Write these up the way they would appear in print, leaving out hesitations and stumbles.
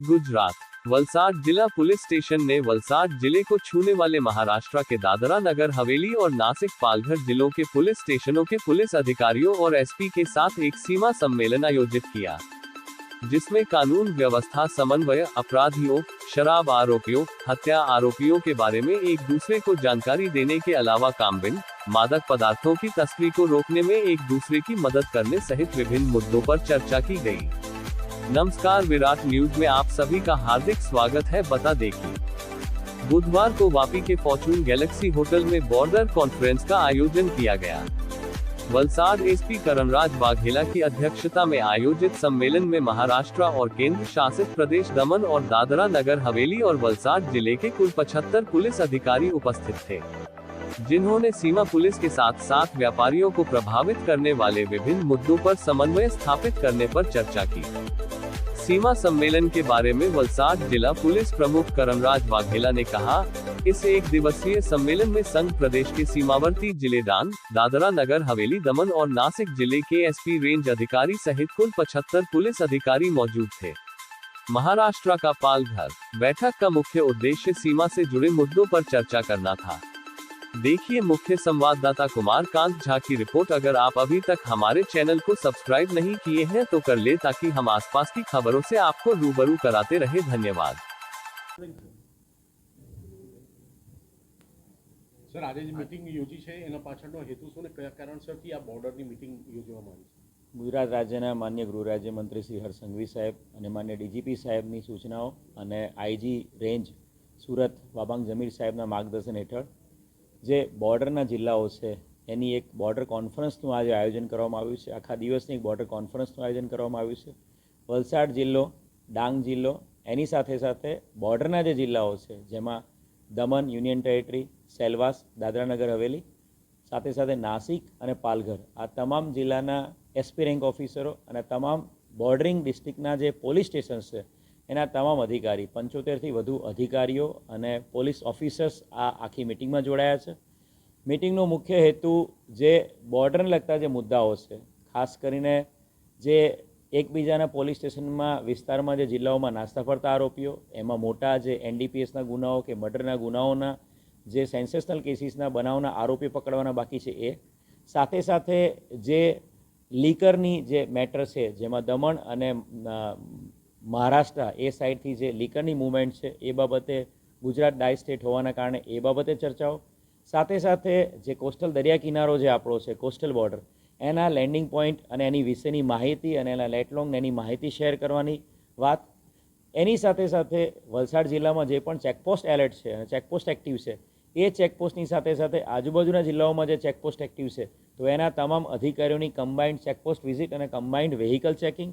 गुजरात। वलसाड जिला police station ने वलसाड जिले को छूने वाले महाराष्ट्र के दादरा नगर हवेली और नासिक पालघर जिलों के पुलिस स्टेशनों के पुलिस अधिकारियों और एसपी के साथ एक सीमा सम्मेलन आयोजित किया, जिसमें कानून व्यवस्था समन्वय, अपराधियों, शराब आरोपियों, हत्या आरोपियों के बारे में एक दूसरे को जानकारी देने के अलावा कामबिन, मादक पदार्थों की तस्करी को रोकने में एक दूसरे की मदद करने सहित विभिन्न मुद्दों पर चर्चा की गई। नमस्कार, विराट न्यूज में आप सभी का हार्दिक स्वागत है। बता दें कि बुधवार को वापी के फॉर्चून गैलेक्सी होटल में बॉर्डर कॉन्फ्रेंस का आयोजन किया गया। वलसाड एसपी करणराज वाघेला की अध्यक्षता में आयोजित सम्मेलन में महाराष्ट्र और केंद्र शासित प्रदेश दमन और दादरा नगर हवेली और वलसाड जिले के कुल 75 पुलिस अधिकारी उपस्थित थे, जिन्होंने सीमा पुलिस के साथ साथ व्यापारियों को प्रभावित करने वाले विभिन्न मुद्दों पर समन्वय स्थापित करने पर चर्चा की। सीमा सम्मेलन के बारे में वलसाड जिला पुलिस प्रमुख करणराज वाघेला ने कहा, इस एक दिवसीय सम्मेलन में संघ प्रदेश के सीमावर्ती जिले डांग, दादरा नगर हवेली, दमन और नासिक जिले के एसपी रेंज अधिकारी सहित कुल 75 पुलिस अधिकारी मौजूद थे। महाराष्ट्र का पालघर बैठक का मुख्य उद्देश्य सीमा से जुड़े मुद्दों पर चर्चा करना था। देखिए मुख्य संवाददाता कुमार कांत झा की रिपोर्ट। अगर आप अभी तक हमारे चैनल को सब्सक्राइब नहीं किए हैं तो कर ले, ताकि हम आसपास की खबरों से आपको रूबरू कराते रहे। धन्यवाद। सर, आज मीटिंग योजी है, एना पाछळनो हेतु શું ને કયા કારણસરથી આ બોર્ડરની મીટિંગ યોજવામાં આવી છે? ગુજરાત રાજ્યના માન્ય ગૃહ રાજ્યમંત્રી શ્રી હર્ષ સંઘવી સાહેબ અને માન્ય ડીજીપી સાહેબની સૂચનાઓ અને આઈજી રેન્જ સુરત વાબાંગ જમીર સાહેબના માર્ગદર્શન હેઠળ જે બોર્ડરના જિલ્લાઓ છે એની એક બોર્ડર કોન્ફરન્સનું આજે આયોજન કરવામાં આવ્યું છે। આખા દિવસની એક બોર્ડર કોન્ફરન્સનું આયોજન કરવામાં આવ્યું છે। વલસાડ જિલ્લો, ડાંગ જિલ્લો, એની સાથે સાથે બોર્ડરના જે જિલ્લાઓ છે જેમાં દમન યુનિયન ટેરેટરી, સેલવાસ, દાદરા નગર હવેલી, સાથે સાથે નાસિક અને પાલઘર, આ તમામ જિલ્લાના એસપી રેન્ક ઓફિસરો અને તમામ બોર્ડરિંગ ડિસ્ટ્રિક્ટના જે પોલીસ સ્ટેશન્સ છે એના તમામ અધિકારી, 75થી વધુ અધિકારીઓ અને પોલીસ ઓફિસર્સ આ આખી મિટિંગમાં જોડાયા છે। મિટિંગનો મુખ્ય હેતુ જે બોર્ડરને લગતા જે મુદ્દાઓ છે, ખાસ કરીને જે એકબીજાના પોલીસ સ્ટેશનમાં વિસ્તારમાં જે જિલ્લાઓમાં નાસ્તા ફરતા આરોપીઓ, એમાં મોટા જે એનડીપીએસના ગુનાઓ કે મર્ડરના ગુનાઓના જે સેન્સેશનલ કેસીસના બનાવના આરોપી પકડવાના બાકી છે એ, સાથે સાથે જે લીકરની જે મેટર છે જેમાં દમણ અને મહારાષ્ટ્ર એ સાઈડથી જે લીકરની મૂવમેન્ટ છે એ બાબતે ગુજરાત ડાય સ્ટેટ હોવાના કારણે એ બાબતે ચર્ચાઓ, સાથે સાથે જે કોસ્ટલ દરિયા કિનારો જે આપણો છે કોસ્ટલ બોર્ડર, એના લેન્ડિંગ પોઈન્ટ અને એની વિશેની માહિતી અને એના લેટલોંગ એની માહિતી શેર કરવાની વાત, એની સાથે સાથે વલસાડ જિલ્લામાં જે પણ ચેકપોસ્ટ એલર્ટ છે અને ચેકપોસ્ટ એક્ટિવ છે એ ચેકપોસ્ટની સાથે સાથે આજુબાજુના જિલ્લાઓમાં જે ચેકપોસ્ટ એક્ટિવ છે તો એના તમામ અધિકારીઓની કમ્બાઇન્ડ ચેકપોસ્ટ વિઝિટ અને કમ્બાઇન્ડ વેહિકલ ચેકિંગ,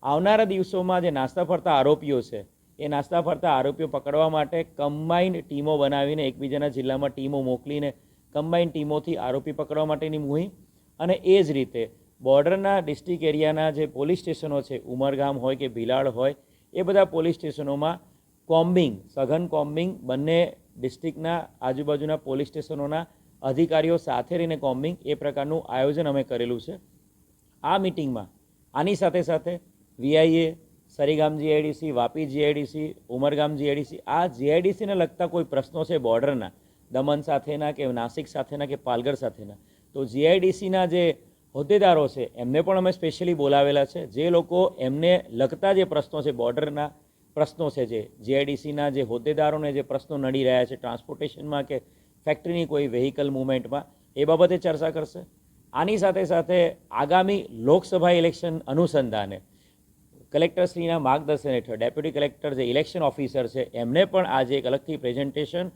આવનારા દિવસોમાં જે નાસ્તા ફરતા આરોપીઓ છે એ નાસ્તા ફરતા આરોપીઓ પકડવા માટે કમ્બાઇન્ડ ટીમો બનાવીને એકબીજાના જિલ્લામાં ટીમો મોકલીને કમ્બાઇન્ડ ટીમોથી આરોપી પકડવા માટેની મુહિમ, અને એ જ રીતે બોર્ડરના ડિસ્ટ્રિક્ટ એરિયાના જે પોલીસ સ્ટેશનો છે, ઉમરગામ હોય કે ભીલાડ હોય, એ બધા પોલીસ સ્ટેશનોમાં કોમ્બિંગ, સઘન કોમ્બિંગ, બંને ડિસ્ટ્રિક્ટના આજુબાજુના પોલીસ સ્ટેશનોના અધિકારીઓ સાથે રહીને કોમ્બિંગ, એ પ્રકારનું આયોજન અમે કરેલું છે। આ મિટિંગમાં આની સાથે સાથે વીઆઈએ, Sarigam GIDC, Vapi GIDC, Umargam GIDC, આ જીઆઈડીસીને લગતા કોઈ પ્રશ્નો છે બોર્ડરના, દમન સાથેના કે નાસિક સાથેના કે પાલઘર સાથેના, તો જીઆઈડીસીના જે હોદ્દેદારો છે એમને પણ અમે સ્પેશિયલી બોલાવેલા છે। જે લોકો એમને લગતા જે પ્રશ્નો છે, બોર્ડરના પ્રશ્નો છે, જે જીઆઈડીસીના જે હોદ્દેદારોને જે પ્રશ્નો નડી રહ્યા છે ટ્રાન્સપોર્ટેશનમાં કે ફેક્ટરીની કોઈ વેહિકલ મૂવમેન્ટમાં, એ બાબતે ચર્ચા કરશે। આની સાથે સાથે આગામી લોકસભા ઇલેક્શન અનુસંધાને કલેક્ટરશ્રીના માર્ગદર્શન હેઠળ ડેપ્યુટી કલેક્ટર જે ઇલેક્શન ઓફિસર છે એમને પણ આજે એક અલગથી પ્રેઝન્ટેશન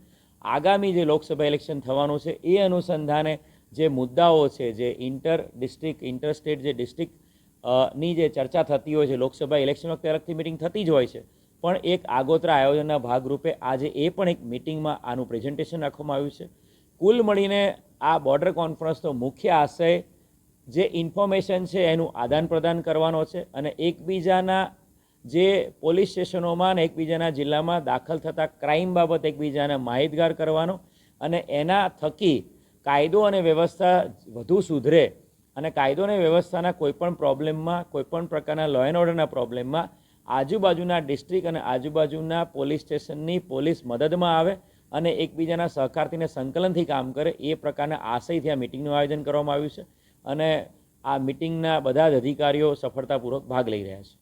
આગામી જે લોકસભા ઇલેક્શન થવાનું છે એ અનુસંધાને જે મુદ્દાઓ છે, જે ઇન્ટર ડિસ્ટ્રિક્ટ, ઇન્ટર સ્ટેટ જે ડિસ્ટ્રિક્ટની જે ચર્ચા થતી હોય છે, લોકસભા ઇલેક્શન વખતે અલગથી મિટિંગ થતી જ હોય છે, પણ એક આગોતરા આયોજનના ભાગરૂપે આજે એ પણ એક મિટિંગમાં આનું પ્રેઝન્ટેશન રાખવામાં આવ્યું છે। કુલ મળીને આ બોર્ડર કોન્ફરન્સનો મુખ્ય આશય જે ઇન્ફોર્મેશન છે એનું આદાન પ્રદાન કરવાનો છે અને એકબીજાના જે પોલીસ સ્ટેશનોમાં અને એકબીજાના જિલ્લામાં દાખલ થતા ક્રાઇમ બાબત એકબીજાને માહિતગાર કરવાનો અને એના થકી કાયદો અને વ્યવસ્થા વધુ સુધરે અને કાયદો અને વ્યવસ્થાના કોઈપણ પ્રોબ્લેમમાં, કોઈપણ પ્રકારના લો એન્ડ ઓર્ડરના પ્રોબ્લેમમાં આજુબાજુના ડિસ્ટ્રિક્ટ અને આજુબાજુના પોલીસ સ્ટેશનની પોલીસ મદદમાં આવે અને એકબીજાના સહકારથી ને સંકલનથી કામ કરે એ પ્રકારના આશયથી આ મિટિંગનું આયોજન કરવામાં આવ્યું છે અને આ મિટિંગના બધા જ અધિકારીઓ સફળતાપૂર્વક ભાગ લઈ રહ્યા છે.